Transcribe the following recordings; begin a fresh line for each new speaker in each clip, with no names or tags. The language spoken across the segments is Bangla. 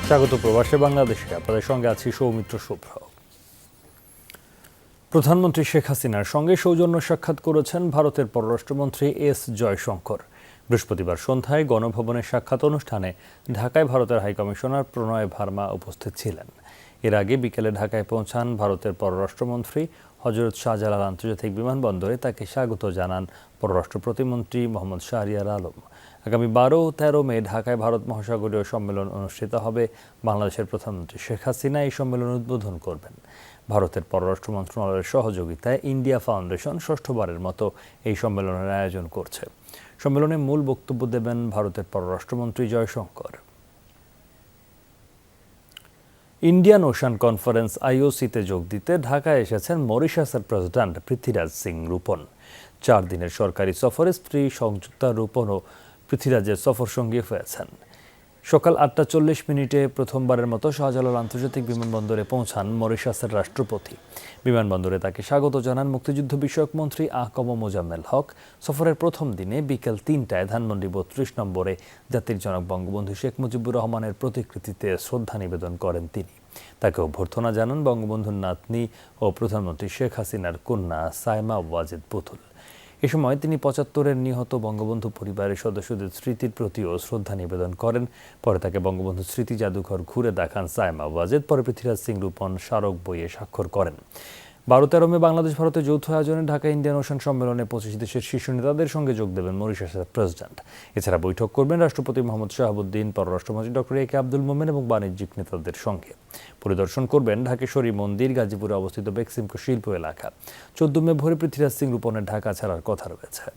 স্বাগত প্রবাসে বাংলাদেশে, আপনাদের সঙ্গে আছি সৌমিত্র শুভ্র। প্রধানমন্ত্রী শেখ হাসিনার সঙ্গে সৌজন্য সাক্ষাৎ করেছেন ভারতের পররাষ্ট্রমন্ত্রী এস জয়শঙ্কর। বৃহস্পতিবার সন্ধ্যায় গণভবনের সাক্ষাৎ অনুষ্ঠানে ঢাকায় ভারতের হাইকমিশনার প্রণয় ভার্মা উপস্থিত ছিলেন। এর আগে বিকেলে ঢাকায় পৌঁছান ভারতের পররাষ্ট্রমন্ত্রী। হজরত শাহজালাল আন্তর্জাতিক বিমানবন্দরে তাকে স্বাগত জানান পররাষ্ট্র প্রতিমন্ত্রী মোহাম্মদ শাহরিয়ার আলম। আগামী 12-13 মে ঢাকায় ভারত মহাসাগরীয় সম্মেলন অনুষ্ঠিত হবে। বাংলাদেশের প্রধানমন্ত্রী শেখ হাসিনা এই সম্মেলন উদ্বোধন করবেন। ভারতের পররাষ্ট্র মন্ত্রণালয়ের সহযোগিতায় ইন্ডিয়া ফাউন্ডেশন ষষ্ঠবারের মতো এই সম্মেলনের আয়োজন করছে। সম্মেলনে মূল বক্তব্য দেবেন ভারতের পররাষ্ট্রমন্ত্রী জয়শঙ্কর। ইন্ডিয়ান ওশান কনফারেন্স IOC-তে যোগ দিতে ঢাকায় এসেছেন মরিশাসের প্রেসিডেন্ট পৃথ্বীরাজ সিং রূপন। 4 দিনের সরকারি সফরে স্ত্রী সংযুক্তা রূপনও পৃথ্বীরাজের সফর সঙ্গী হয়েছেন। সকাল 8:40 প্রথমবারের মতো শাহজালাল আন্তর্জাতিক বিমানবন্দরে পৌঁছান মরিশাসের রাষ্ট্রপতি। বিমানবন্দরে তাকে স্বাগত জানান মুক্তিযুদ্ধ বিষয়ক মন্ত্রী আ.ক.ম মোজাম্মেল হক। সফরের প্রথম দিনে বিকেল 3টায় ধানমন্ডি 32 নম্বরে জাতির জনক বঙ্গবন্ধু শেখ মুজিবুর রহমানের প্রতিকৃতিতে শ্রদ্ধা নিবেদন করেন তিনি। তাকে অভ্যর্থনা জানান বঙ্গবন্ধুর নাতনি ও প্রধানমন্ত্রী শেখ হাসিনার কন্যা সায়মা ওয়াজেদ পুতুল। এ সময় তিনি 75-এর নিহত বঙ্গবন্ধু পরিবারের সদস্যদের স্মৃতির প্রতিও শ্রদ্ধা নিবেদন করেন। পরে তাকে বঙ্গবন্ধু স্মৃতি জাদুঘর ঘুরে দেখান সায়মা ওয়াজেদ। পরে পৃথ্বীরাজ সিং রূপন স্মারক বইয়ে স্বাক্ষর করেন। 12-13 মে বাংলাদেশ ভারতের যৌথ আয়োজনে ঢাকা ইন্ডিয়ান ওশান সম্মেলনে 25 দেশের শীর্ষ নেতাদের সঙ্গে যোগ দেবেন মরিশাসের প্রেসিডেন্ট। এছাড়া বৈঠক করবেন রাষ্ট্রপতি মোহাম্মদ শাহাবুদ্দিন, পররাষ্ট্রমন্ত্রী ডক্টর A.K. আব্দুল মোমেন এবং বাণিজ্যিক নেতাদের সঙ্গে। পরিদর্শন করবেন ঢাকেশ্বরী মন্দির, গাজীপুরে অবস্থিত বেক্সিমকো শিল্প এলাকা। 14 মে ভোরে পৃথ্বীরাজ সিং রূপনের ঢাকা ছাড়ার কথা রয়েছে।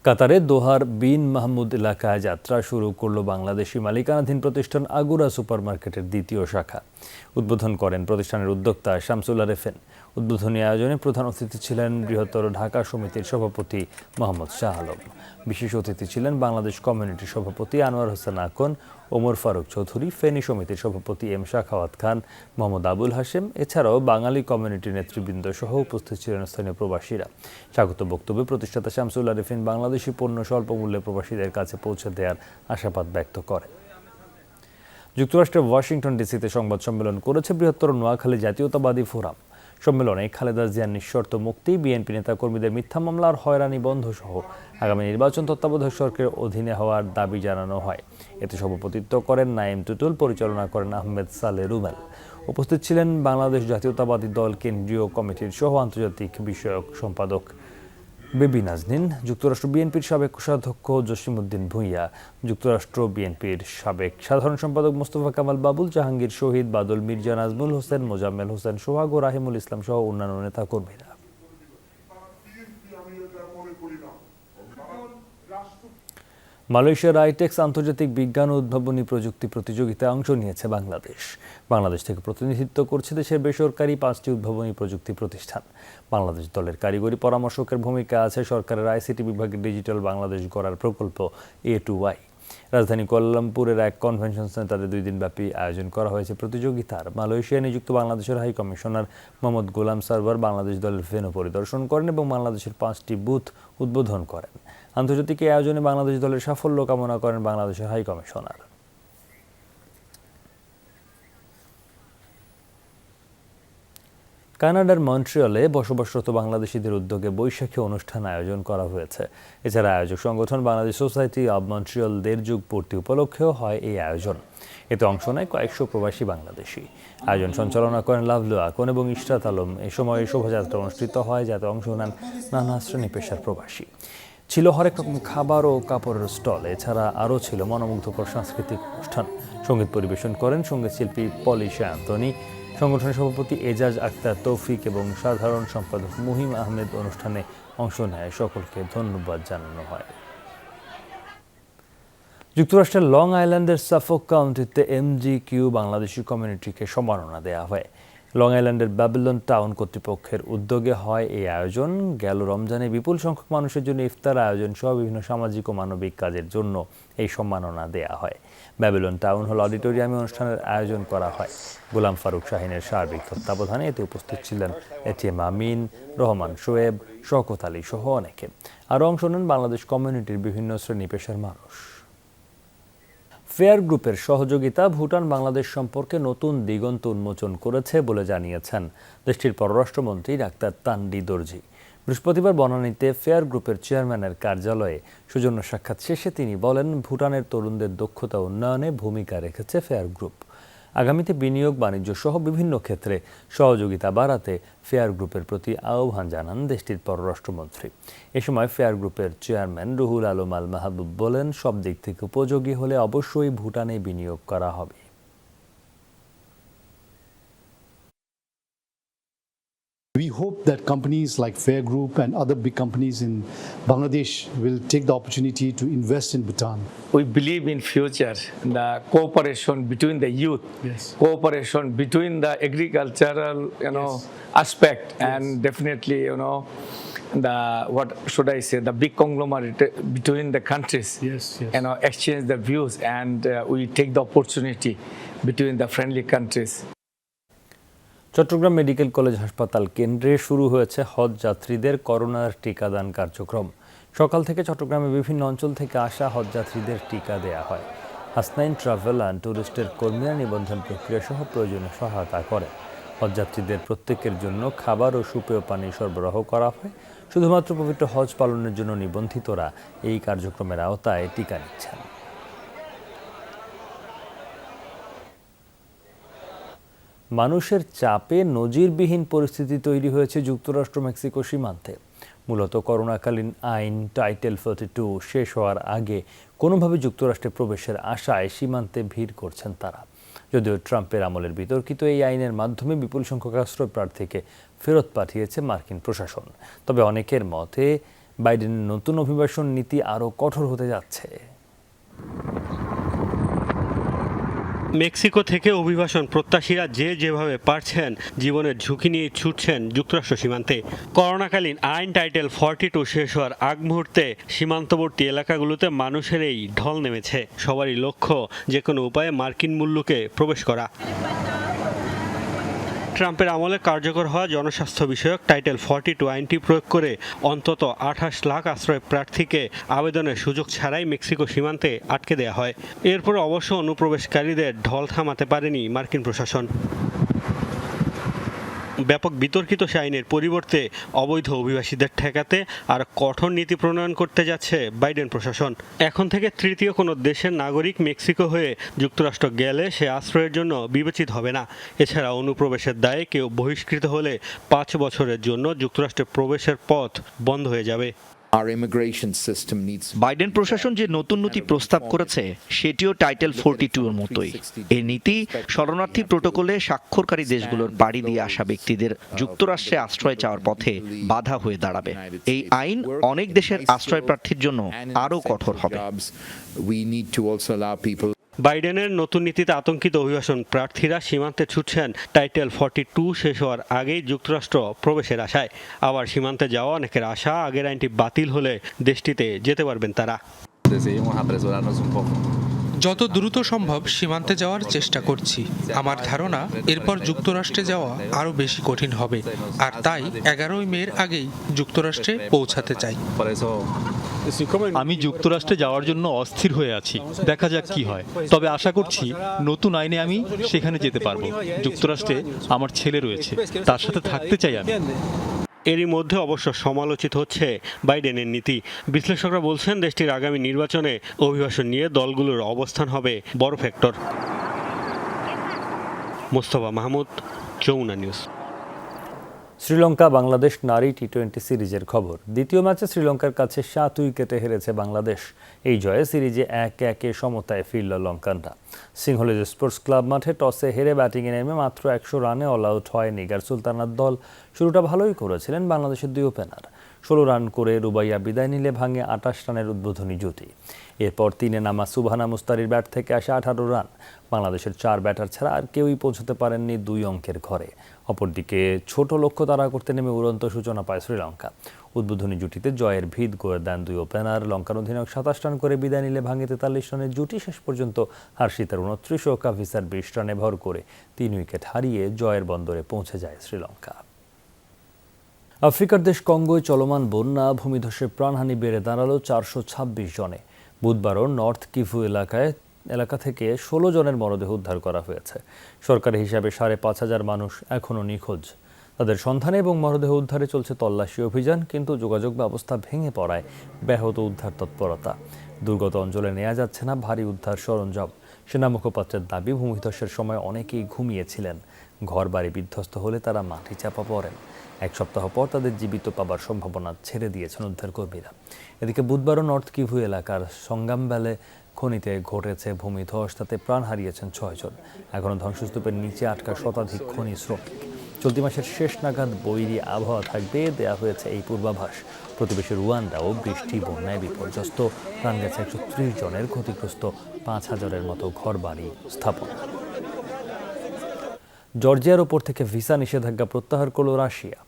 কাতারে দোহার বিন মাহমুদ এলাকায় যাত্রা শুরু করল বাংলাদেশি মালিকানাধীন প্রতিষ্ঠান আগুরা সুপারমার্কেটের দ্বিতীয় শাখা। উদ্বোধন করেন প্রতিষ্ঠানের উদ্যোক্তা শামসুল আরেফিন। উদ্বোধনী আয়োজনে প্রধান অতিথি ছিলেন বৃহত্তর ঢাকা সমিতির সভাপতি মোহাম্মদ শাহ আলম। বিশেষ অতিথি ছিলেন বাংলাদেশ কমিউনিটির সভাপতি আনোয়ার হোসেন আকন, ওমর ফারুক চৌধুরী, ফেনী সমিতির সভাপতি এম শাখাওয়াত খান, মোহাম্মদ আবুল হাশেম। এছাড়াও বাঙালি কমিউনিটির নেতৃবৃন্দ সহ উপস্থিত ছিলেন স্থানীয় প্রবাসীরা। স্বাগত বক্তব্যে প্রতিষ্ঠাতা শামসুল আরেফিন বাংলাদেশি পণ্য স্বল্প মূল্যে প্রবাসীদের কাছে পৌঁছে দেওয়ার আশাবাদ ব্যক্ত করেন। যুক্তরাষ্ট্রের ওয়াশিংটন ডিসিতে সংবাদ সম্মেলন করেছে বৃহত্তর নোয়াখালী জাতীয়তাবাদী ফোরাম। সম্মেলনে খালেদা জিয়ার নিঃশর্ত মুক্তি, বিএনপি নেতাকর্মীদের মিথ্যা মামলার হয়রানি বন্ধ সহ আগামী নির্বাচন তত্ত্বাবধায়ক সরকারের অধীনে হওয়ার দাবি জানানো হয়। এতে সভাপতিত্ব করেন নাইম টুটুল, পরিচালনা করেন আহমেদ সালে রুমেল। উপস্থিত ছিলেন বাংলাদেশ জাতীয়তাবাদী দল কেন্দ্রীয় কমিটির সহ আন্তর্জাতিক বিষয়ক সম্পাদক বেবি নাজনীন, যুক্তরাষ্ট্র বিএনপির সাবেক কোষাধ্যক্ষ জসিমউদ্দিন ভূঁইয়া, যুক্তরাষ্ট্র বিএনপির সাবেক সাধারণ সম্পাদক মোস্তফা কামাল বাবুল, জাহাঙ্গীর শহীদ, বাদল মির্জা, নাজমুল হোসেন, মোজাম্মেল হোসেন সোহাগ ও রাহিমুল ইসলাম সহ অন্যান্য নেতাকর্মীরা। মালয়েশিয়ার আইটেক্স আন্তর্জাতিক বিজ্ঞান ও উদ্ভাবনী প্রযুক্তি প্রতিযোগিতায় অংশ নিয়েছে বাংলাদেশ। বাংলাদেশ থেকে প্রতিনিধিত্ব করছে দেশের বেসরকারি 5টি উদ্ভাবনী প্রযুক্তি প্রতিষ্ঠান। বাংলাদেশ দলের কারিগরি পরামর্শকের ভূমিকা আছে সরকারের ICT বিভাগের ডিজিটাল বাংলাদেশ গড়ার প্রকল্প A2Y। রাজধানী কুয়ালালামপুরের এক কনভেনশন সেন্টারে 2 দিনব্যাপী আয়োজন করা হয়েছে প্রতিযোগিতার। মালয়েশিয়ায় নিযুক্ত বাংলাদেশের হাই কমিশনার মোহাম্মদ গোলাম সারওয়ার বাংলাদেশ দলের ভেন্যু পরিদর্শন করেন এবং বাংলাদেশের 5টি বুথ উদ্বোধন করেন। আন্তর্জাতিক এই আয়োজনে বাংলাদেশ দলের সাফল্য কামনা করেন বাংলাদেশের হাই কমিশনার। কানাডার মন্ট্রিয়লে বসবাসরত বাংলাদেশিদের উদ্যোগে বৈশাখী অনুষ্ঠান আয়োজন করা হয়েছে। এছাড়া আয়োজক সংগঠন বাংলাদেশ সোসাইটি অব মন্ট্রিয়ল 1.5 যুগ পূর্তি উপলক্ষেও হয় এই আয়োজন। এতে অংশ নেয় কয়েকশো প্রবাসী বাংলাদেশি। আয়োজন সঞ্চালনা করেন লাভলু আকন এবং ইশরাত আলম। এ সময় শোভাযাত্রা অনুষ্ঠিত হয়, যাতে অংশ নেন নানা শ্রেণী পেশার প্রবাসী। ছিল হরেক রকম খাবার ও কাপড়ের স্টল। এছাড়া আরও ছিল মনোমুগ্ধকর সাংস্কৃতিক অনুষ্ঠান। সঙ্গীত পরিবেশন করেন সঙ্গীত শিল্পী পলিশা অ্যান্থনি, সংগঠনের সভাপতি এজাজ আক্তার তৌফিক এবং সাধারণ সম্পাদক মুহিম আহমেদ। অনুষ্ঠানে অংশ নেয় সকলকে ধন্যবাদ জানানো হয়। যুক্তরাষ্ট্রের লং আইল্যান্ডের সাফক কাউন্টিতে MGQ বাংলাদেশি কমিউনিটিকে সম্মাননা দেওয়া হয়। লং আইল্যান্ডের ব্যাবিলন টাউন কর্তৃপক্ষের উদ্যোগে হয় এই আয়োজন। গেল রমজানে বিপুল সংখ্যক মানুষের জন্য ইফতার আয়োজন সহ বিভিন্ন সামাজিক ও মানবিক কাজের জন্য এই সম্মাননা দেয়া হয়। ব্যাবিলন টাউন হল অডিটোরিয়ামে অনুষ্ঠানের আয়োজন করা হয়। গোলাম ফারুক শাহিনের সার্বিক তত্ত্বাবধানে এতে উপস্থিত ছিলেন ATM আমিন, রহমান শোয়েব, শওকত আলী সহ অনেকে। আরও অংশ নেন বাংলাদেশ কমিউনিটির বিভিন্ন শ্রেণী পেশার মানুষ। ফেয়ার গ্রুপের সহযোগিতা ভুটান বাংলাদেশ সম্পর্কে নতুন দিগন্ত উন্মোচন করেছে বলে জানিয়েছেন দেশটির পররাষ্ট্রমন্ত্রী ডাক্তার তান্ডি দর্জি। বৃহস্পতিবার বনানীতে ফেয়ার গ্রুপের চেয়ারম্যানের কার্যালয়ে সৌজন্য সাক্ষাৎ শেষে তিনি বলেন, ভুটানের তরুণদের দক্ষতা উন্নয়নে ভূমিকা রেখেছে ফেয়ার গ্রুপ। আগামীতে বিনিয়োগ, বাণিজ্য সহ বিভিন্ন ক্ষেত্রে সহযোগিতা বাড়াতে ফেয়ার গ্রুপের প্রতি আহ্বান জানান দেশটির পররাষ্ট্রমন্ত্রী। এ সময় ফেয়ার গ্রুপের চেয়ারম্যান রুহুল আলম আল মাহবুব বলেন, সব দিক থেকে উপযোগী হলে অবশ্যই ভুটানে বিনিয়োগ করা হবে।
We hope that companies like Fair Group and other big companies in Bangladesh will take the opportunity to invest in Bhutan.
We believe in future, the cooperation between the youth,
Yes.
cooperation between the agricultural, aspect, and definitely, the what should I say, the big conglomerate between the countries,
Yes.
exchange the views, and we take the opportunity between the friendly countries.
Chattogram medical college হাসপাতাল কেন্দ্রে শুরু হয়েছে হজ যাত্রীদের করোনার টিকাদান কার্যক্রম। সকাল থেকে চট্টগ্রামের বিভিন্ন অঞ্চল থেকে আসা হজ যাত্রীদের টিকা দেয়া হয়। হাসনাইন ট্রাভেল অ্যান্ড ট্যুরিস্টের কর্মীরা নিবন্ধন প্রক্রিয়া সহ প্রয়োজনীয় সহায়তা করে। হজ যাত্রীদের প্রত্যেকের জন্য খাবার ও সুপেয় পানি সরবরাহ করা হয়। শুধুমাত্র পবিত্র হজ পালনের জন্য নিবন্ধিতরা এই কার্যক্রমের আওতায় টিকা নিচ্ছেন। মানুষের চাপে নজিরবিহীন পরিস্থিতি তৈরি হয়েছে যুক্তরাষ্ট্র মেক্সিকো সীমান্তে। মূলত করোনাকালীন আইন টাইটেল 42 শেষ হওয়ার আগে কোনোভাবে যুক্তরাষ্ট্রে প্রবেশের আশায় সীমান্তে ভিড় করছেন তারা। যদিও ট্রাম্পের আমলের বিতর্কিত এই আইনের মাধ্যমে বিপুল সংখ্যক আশ্রয় প্রার্থীকে ফেরত পাঠিয়েছে মার্কিন প্রশাসন। তবে অনেকের মতে বাইডেনের নতুন অভিবাসন নীতি আরও কঠোর হতে যাচ্ছে।
মেক্সিকো থেকে অভিবাসন প্রত্যাশীরা যেভাবে পারছেন জীবনের ঝুঁকি নিয়ে ছুটছেন যুক্তরাষ্ট্র সীমান্তে। করোনাকালীন আইন টাইটেল 42 শেষ হওয়ার আগ মুহূর্তে সীমান্তবর্তী এলাকাগুলোতে মানুষের এই ঢল নেমেছে। সবারই লক্ষ্য যে কোনো উপায়ে মার্কিন মুলুকে প্রবেশ করা। ট্রাম্পের আমলে কার্যকর হওয়া জনস্বাস্থ্য বিষয়ক টাইটেল 42 আইনটি প্রয়োগ করে অন্তত 28 লাখ আশ্রয় প্রার্থীকে আবেদনের সুযোগ ছাড়াই মেক্সিকো সীমান্তে আটকে দেওয়া হয়। এরপর অবশ্য অনুপ্রবেশকারীদের ঢল থামাতে পারেনি মার্কিন প্রশাসন। ব্যাপক বিতর্কিত সে আইনের পরিবর্তে অবৈধ অভিবাসীদের ঠেকাতে আর কঠোর নীতি প্রণয়ন করতে যাচ্ছে বাইডেন প্রশাসন। এখন থেকে তৃতীয় কোনো দেশের নাগরিক মেক্সিকো হয়ে যুক্তরাষ্ট্র গেলে সে আশ্রয়ের জন্য বিবেচিত হবে না। এছাড়া অনুপ্রবেশের দায়ে কেউ বহিষ্কৃত হলে 5 বছরের জন্য যুক্তরাষ্ট্রে প্রবেশের পথ বন্ধ হয়ে যাবে।
বাইডেন প্রশাসন যে নতুন নীতি প্রস্তাব করেছে সেটিও টাইটেল 42 এর মতোই। এই নীতি শরণার্থী প্রটোকলে স্বাক্ষরকারী দেশগুলোর বাড়ি দিয়ে আসা ব্যক্তিদের যুক্তরাষ্ট্রে আশ্রয় চাওয়ার পথে বাধা হয়ে দাঁড়াবে। এই আইন অনেক দেশের আশ্রয় প্রার্থীর জন্য আরও কঠোর হবে।
বাইডেনের নতুন নীতিতে আতঙ্কিত অভিবাসন প্রার্থীরা সীমান্তে ছুটছেন টাইটেল 42 শেষ হওয়ার আগেই যুক্তরাষ্ট্র প্রবেশের আশায়। আবার সীমান্তে যাওয়া অনেকের আশা, আগের আইনটি বাতিল হলে দেশটিতে যেতে পারবেন তারা।
যত দ্রুত সম্ভব সীমান্তে যাওয়ার চেষ্টা করছি। আমার ধারণা এরপর যুক্তরাষ্ট্রে যাওয়া আরও বেশি কঠিন হবে, আর তাই 11 মের আগেই যুক্তরাষ্ট্রে পৌঁছাতে চাই।
আমি যুক্তরাষ্ট্রে যাওয়ার জন্য অস্থির হয়ে আছি, দেখা যাক কি হয়। তবে আশা করছি নতুন আইনে আমি সেখানে যেতে পারবো। যুক্তরাষ্ট্রে আমার ছেলে রয়েছে, তার সাথে থাকতে চাই আমি।
এরই মধ্যে অবশ্য সমালোচিত হচ্ছে বাইডেনের নীতি। বিশ্লেষকরা বলছেন দেশটির আগামী নির্বাচনে অভিবাসন নিয়ে দলগুলোর অবস্থান হবে বড় ফ্যাক্টর। মোস্তফা মাহমুদ, যমুনা নিউজ।
শ্রীলঙ্কা বাংলাদেশ নারী টি20 সিরিজের খবর। দ্বিতীয় ম্যাচে শ্রীলঙ্কার কাছে 7 উইকেটে হেরেছে বাংলাদেশ। এই জয়ে সিরিজে 1-1 সমতায় ফিরল লঙ্কানরা। সিংহলীজ স্পোর্টস ক্লাব মাঠে টসে হেরে ব্যাটিংয়ে নেমে মাত্র 100 রানে অল আউট হয় নিগার সুলতানার দল। শুরুটা ভালোই করেছিলেন বাংলাদেশের 2 ওপেনার। 16 রান করে রুবাইয়া বিদায় নিলে ভাঙে 28 রানের উদ্বোধনী জুটি। এরপর 3-এ নামা সুবহানা মুস্তারির ব্যাট থেকে আসে 18 রান। বাংলাদেশের 4 ব্যাটার ছাড়া আর কেউই পৌঁছতে পারেননি 2 অঙ্কের ঘরে। অপরদিকে ছোট লক্ষ্য তাড়া করতে নেমে উড়ন্ত সূচনা পায় শ্রীলঙ্কা। উদ্বোধনী জুটিতে জয়ের ভিত গড়ে দেন 2 ওপেনার। লঙ্কার অধিনায়ক 27 রান করে বিদায় নিলে ভাঙে 43 রানের জুটি। শেষ পর্যন্ত হার্ষিতার 29 ও কাভিসার 20 রানে ভর করে 3 উইকেট হারিয়ে জয়ের বন্দরে পৌঁছে যায় শ্রীলঙ্কা। আফ্রিকার দেশ কঙ্গোয় চলমান বন্যা, ভূমিধসে প্রাণহানি বেড়ে দাঁড়ালো 426 জনে। বুধবারও নর্থ কিভু এলাকায় এলাকা থেকে 16 জনের মরদেহ উদ্ধার করা হয়েছে। সরকারি হিসাবে 5,500 মানুষ এখনও নিখোঁজ। তাদের সন্ধানে এবং মরদেহ উদ্ধারে চলছে তল্লাশি অভিযান, কিন্তু যোগাযোগ ব্যবস্থা ভেঙে পড়ায় ব্যাহত উদ্ধার তৎপরতা। দুর্গত অঞ্চলে নেওয়া যাচ্ছে না ভারী উদ্ধার সরঞ্জাম। সেনা মুখপাত্রের দাবি, ভূমিধসের সময় অনেকেই ঘুমিয়েছিলেন। ঘর বাড়ি বিধ্বস্ত হলে তারা মাটি চাপা পড়েন। এক সপ্তাহ পর তাদের জীবিত পাবার সম্ভাবনা ছেড়ে দিয়েছেন উদ্ধারকর্মীরা। এদিকে বুধবারও নর্থ কিভু এলাকার সংগামবেলে খনিতে ঘটেছে ভূমিধস, তাতে প্রাণ হারিয়েছেন 6 জন। এখনও ধ্বংসস্তূপের নিচে আটকা শতাধিক খনি শ্রমিক। চলতি মাসের শেষ নাগাদ বৈরী আবহাওয়া থাকবে দেয়া হয়েছে এই পূর্বাভাস। প্রতিবেশী রুয়ান্ডাও বৃষ্টি বন্যায় বিপর্যস্ত। প্রাণ গেছে 130 জনের, ক্ষতিগ্রস্ত 5,000-এর মতো ঘরবাড়ি স্থাপনা। জর্জিয়ার ওপর থেকে ভিসা নিষেধাজ্ঞা প্রত্যাহার করল রাশিয়া।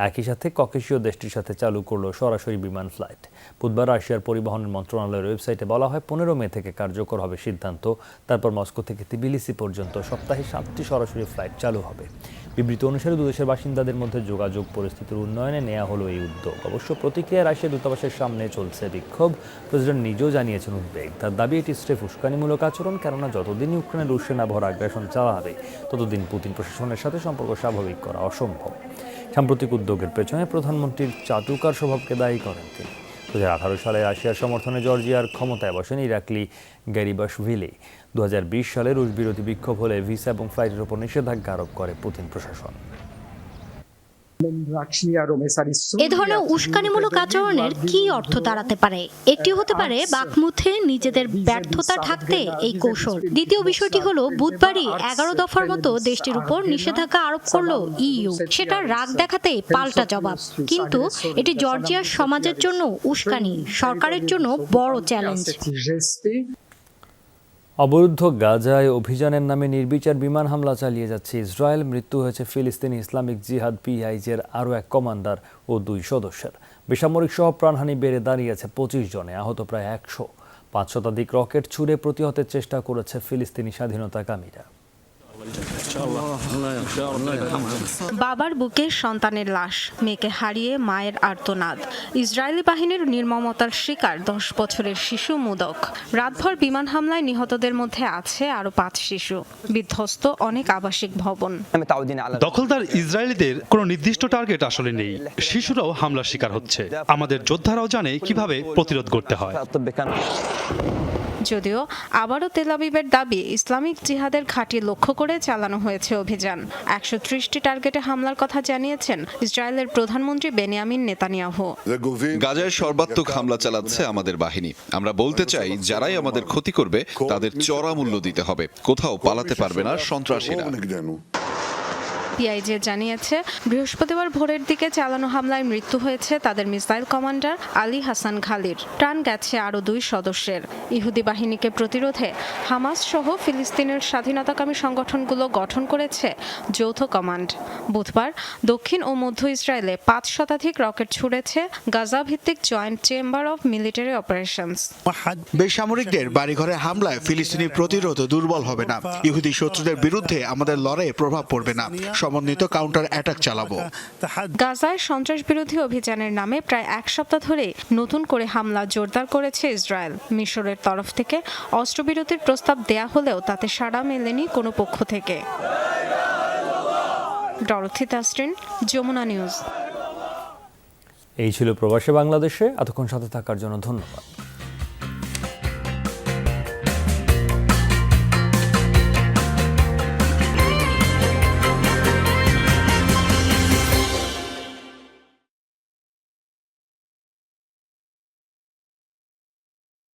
একই সাথে ককেশীয় দেশটির সাথে চালু করলো সরাসরি বিমান ফ্লাইট। বুধবার রাশিয়ার পরিবহন মন্ত্রণালয়ের ওয়েবসাইটে বলা হয় 15 মে থেকে কার্যকর হবে সিদ্ধান্ত। তারপর মস্কো থেকে তিবিলিসি পর্যন্ত সপ্তাহে 7টি সরাসরি ফ্লাইট চালু হবে। বিবৃতি অনুসারে দুদেশের বাসিন্দাদের মধ্যে যোগাযোগ পরিস্থিতির উন্নয়নে নেওয়া হলো এই উদ্যোগ। অবশ্য প্রতিক্রিয়ায় রাশিয়া দূতাবাসের সামনে চলছে বিক্ষোভ। প্রেসিডেন্ট নিজেও জানিয়েছেন উদ্বেগ। তার দাবি, এটি স্রেফ উস্কানিমূলক আচরণ, কেননা যতদিন ইউক্রেনের রুশে না ভরা আগ্রাসন চালাবে ততদিন পুতিন প্রশাসনের সাথে সম্পর্ক স্বাভাবিক করা অসম্ভব। সাম্প্রতিক উদ্যোগের পেছনে প্রধানমন্ত্রীর চাটুকার স্বভাবকে দায়ী করেন তিনি। 2018 সালে রাশিয়ার সমর্থনে জর্জিয়ার ক্ষমতায় বসেন ইরাকলি গ্যারিবাশভিলি। 2020 সালে রুশ বিরোধী বিক্ষোভ হলে ভিসা এবং ফ্লাইটের উপর নিষেধাজ্ঞা আরোপ করে পুতিন প্রশাসন।
এ ধরনের উস্কানিমূলক আচরণের কি অর্থ দাঁড়াতে পারে? একটি হতে পারে বাকমুথে নিজেদের ব্যর্থতা ঢাকতে এই কৌশল। দ্বিতীয় বিষয়টি হলো, বুধবারই 11 দফার মতো দেশটির উপর নিষেধাজ্ঞা আরোপ করলো ইইউ। সেটা রাগ দেখাতে পাল্টা জবাব। কিন্তু এটি জর্জিয়ার সমাজের জন্য উস্কানি, সরকারের জন্য বড় চ্যালেঞ্জ।
অবরুদ্ধ গাজায় অভিযানের নামে নির্বিচার বিমান হামলা চালিয়ে যাচ্ছে ইসরায়েল। মৃত্যু হয়েছে ফিলিস্তিনি ইসলামিক জিহাদ পিআইজির আরও এক কমান্ডার ও 2 সদস্যের। বেসামরিক সহ প্রাণহানি বেড়ে দাঁড়িয়েছে 25 জনে, আহত প্রায় 100। 5 শতাধিক রকেট ছুড়ে প্রতিহতের চেষ্টা করেছে ফিলিস্তিনি স্বাধীনতাকামীরা।
বাবার বুকে সন্তানের লাশ, মেয়েকে হারিয়ে মায়ের আর্তনাদ। ইসরায়েলি বাহিনীর নির্মমতার শিকার 10 বছরের শিশু মুদক। রাতভর বিমান হামলায় নিহতদের মধ্যে আছে আরও 5 শিশু। বিধ্বস্ত অনেক আবাসিক ভবন।
দখলদার ইসরায়েলিদের কোনো নির্দিষ্ট টার্গেট আসলে নেই। শিশুরাও হামলার শিকার হচ্ছে। আমাদের যোদ্ধারাও জানে কিভাবে প্রতিরোধ করতে হয়।
যদিও আবারও তেল আবিবের দাবি, ইসলামিক জিহাদের ঘাঁটি লক্ষ্য করে চালানো হয়েছে অভিযান। 130টি টার্গেটে হামলার কথা জানিয়েছেন ইসরায়েলের প্রধানমন্ত্রী বেনিয়ামিন নেতানিয়াহু।
গাজায় সর্বাত্মক হামলা চালাচ্ছে আমাদের বাহিনী। আমরা বলতে চাই, যারাই আমাদের ক্ষতি করবে তাদের চড়া মূল্য দিতে হবে। কোথাও পালাতে পারবে না সন্ত্রাসীরা।
পিআইজি জানিয়েছে, বৃহস্পতিবার ভোরের দিকে চালানো হামলায় মৃত্যু হয়েছে তাদের মিসাইল কমান্ডার আলী হাসান খালির। প্রাণ গেছে আরও 2 সদস্যের। ইহুদি বাহিনীকে প্রতিরোধে হামাস সহ ফিলিস্তিনের স্বাধীনতাকামী সংগঠনগুলো গঠন করেছে যৌথ কমান্ড। বুধবার দক্ষিণ ও মধ্য ইসরায়েলে 5 শতাধিক রকেট ছুড়েছে গাজা ভিত্তিক joint chamber of military operations.
বেসামরিকদের বাড়িঘরে হামলায় ফিলিস্তিনি প্রতিরোধ দুর্বল হবে না। ইহুদি শত্রুদের বিরুদ্ধে আমাদের লড়াইয়ে প্রভাব পড়বে না। সমন্বিত কাউন্টার অ্যাটাক চালাবো।
গাজায় সন্ত্রাস বিরোধী অভিযানের নামে প্রায় 1 সপ্তাহ ধরে নতুন করে হামলা জোরদার করেছে ইসরায়েল। মিশরের তরফ থেকে অস্ত্রবিরতির প্রস্তাব দেয়া হলেও তাতে সাড়া মেলেনি কোনো পক্ষ থেকে। Dorothy Tasrin, Jamuna news.
এই ছিল প্রবাসী বাংলাদেশে। এতক্ষণ সাথে থাকার জন্য ধন্যবাদ।